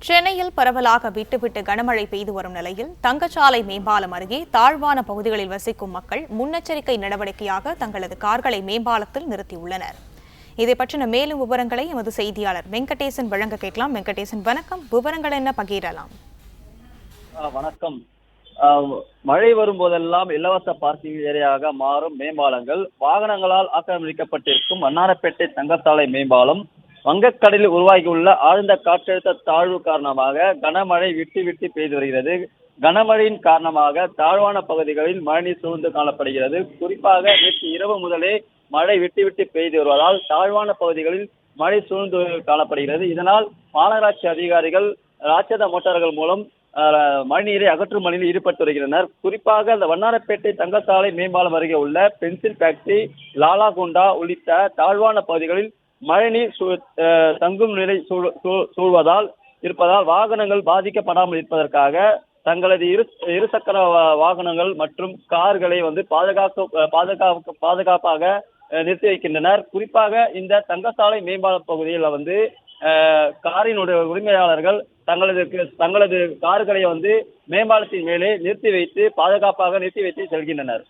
சென்னையில் பரவலாக விட்டுவிட்டு கனமழை பெய்து வரும் நிலையில் தங்கச்சாலை மேம்பாலம் அருகே தாழ்வான பகுதிகளில் வசிக்கும் மக்கள் முன்னெச்சரிக்கை நடவடிக்கையாக தங்களது கார்களை மேம்பாலத்தில் நிறுத்தியுள்ளனர். இதை பற்றின மேலும் விவரங்களை எமது செய்தியாளர் வெங்கடேசன் வழங்க கேட்கலாம். வெங்கடேசன், வணக்கம். விவரங்கள் என்ன பகிரலாம்? வணக்கம். மழை வரும்போதெல்லாம் இலவச பார்க்கிங் ஏரியாக மாறும் மேம்பாலங்கள் வாகனங்களால் ஆக்கிரமிக்கப்பட்டிருக்கும் வண்ணாரப்பேட்டை தங்கச்சாலை மேம்பாலம் வங்கக்கடலில் உருவாகியுள்ள ஆழ்ந்த காற்றழுத்த தாழ்வு காரணமாக கனமழை விட்டு விட்டு பெய்து வருகிறது. கனமழையின் காரணமாக தாழ்வான பகுதிகளில் மழைநீர் சூழ்ந்து காணப்படுகிறது. குறிப்பாக நேற்று இரவு முதலே மழை விட்டு விட்டு பெய்து வருவதால் தாழ்வான பகுதிகளில் மழை சூழ்ந்து காணப்படுகிறது. இதனால் மாநகராட்சி அதிகாரிகள் ராட்சத மோட்டார்கள் மூலம் மழைநீரை அகற்றும் பணியில் ஈடுபட்டு வருகின்றனர். குறிப்பாக அந்த வண்ணாரப்பேட்டை தங்கச்சாலை மேம்பாலம் அருகே உள்ள பென்சில் ஃபேக்டரி, லாலாகுண்டா உள்ளிட்ட தாழ்வான பகுதிகளில் மழைநீர் தங்கும் நிலை இருப்பதால் வாகனங்கள் பாதிக்கப்படாமல் இருப்பதற்காக தங்களது இருசக்கர வாகனங்கள் மற்றும் கார்களை பாதுகாப்பாக நிறுத்தி வைக்கின்றனர். குறிப்பாக இந்த தங்கச்சாலை மேம்பால பகுதியில் காரினுடைய உரிமையாளர்கள் தங்களது கார்களை மேம்பாலத்தின் மேலே பாதுகாப்பாக நிறுத்தி வைத்து செல்கின்றனர்.